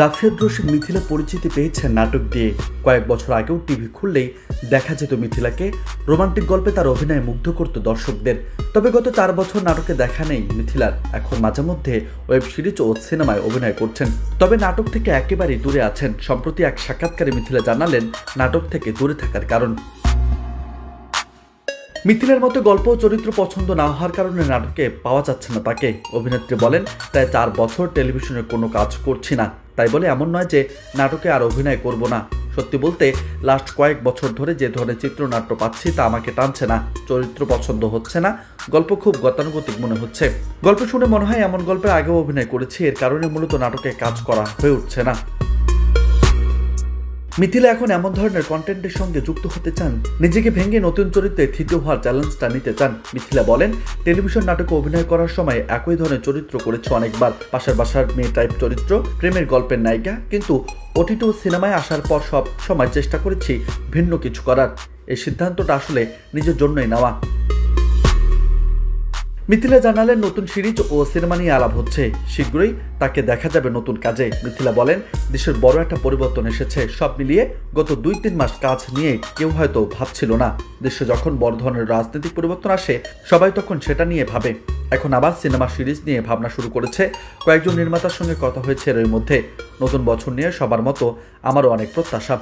রাফিয়াত রশিদ মিথিলা পরিচিতি পেয়েছেন নাটক দিয়ে। কয়েক বছর আগেও টিভি খুললেই দেখা যেত মিথিলাকে। রোমান্টিক গল্পে তার অভিনয় মুগ্ধ করত দর্শকদের। তবে গত 4 বছর নাটকে দেখা নেই মিথিলার। এখন মাঝে মধ্যে ওয়েব সিরিজ ও সিনেমায় অভিনয় করছেন, তবে নাটক থেকে একেবারেই দূরে আছেন। সম্প্রতি এক সাক্ষাৎকারে মিথিলা জানালেন নাটক থেকে দূরে থাকার কারণ। মিথিলার মতো গল্প ও চরিত্র পছন্দ না হওয়ার কারণে নাটকে পাওয়া যাচ্ছে না তাকে। অভিনেত্রী বলেন, প্রায় 4 বছর টেলিভিশনে কোনো কাজ করছি না, তাই বলে এমন নয় যে নাটকে আর অভিনয় করব না। সত্যি বলতে লাস্ট কয়েক বছর ধরে যে ধরনের চিত্রনাট্য পাচ্ছি তা আমাকে টানছে না। চরিত্র পছন্দ হচ্ছে না, গল্প খুব গতানুগতিক মনে হচ্ছে। গল্প শুনে মনে হয় এমন গল্পে আগেও অভিনয় করেছি, এর কারণে মূলত নাটকে কাজ করা হয়ে উঠছে না। মিথিলা এখন এমন ধরনের কন্টেন্টের সঙ্গে যুক্ত হতে চান, নিজেকে ভেঙে নতুন চরিত্রে তৃতীয় হওয়ার চ্যালেঞ্জটা নিতে চান। মিথিলা বলেন, টেলিভিশন নাটকে অভিনয় করার সময় একই ধরনের চরিত্র করেছে অনেকবার, পাশের বাসার মেয়ে টাইপ চরিত্র, প্রেমের গল্পের নায়িকা, কিন্তু ওটিটি সিনেমায় আসার পর সব সময় চেষ্টা করেছি ভিন্ন কিছু করার। এই সিদ্ধান্তটা আসলে নিজের জন্যই নেওয়া। মিথিলা জানালেন, নতুন সিরিজ ও সিনেমা নিয়ে আলাপ হচ্ছে, শীঘ্রই তাকে দেখা যাবে নতুন কাজে। মিথিলা বলেন, দেশের বড় একটা পরিবর্তন এসেছে। সব মিলিয়ে গত 2-3 মাস কাজ নিয়ে কেউ হয়তো ভাবছিল না। দেশে যখন বড় ধরনের রাজনৈতিক পরিবর্তন আসে সবাই তখন সেটা নিয়ে ভাবে। এখন আবার সিনেমা সিরিজ নিয়ে ভাবনা শুরু করেছে। কয়েকজন নির্মাতার সঙ্গে কথা হয়েছে এর মধ্যে। নতুন বছর নিয়ে সবার মতো আমারও অনেক প্রত্যাশা।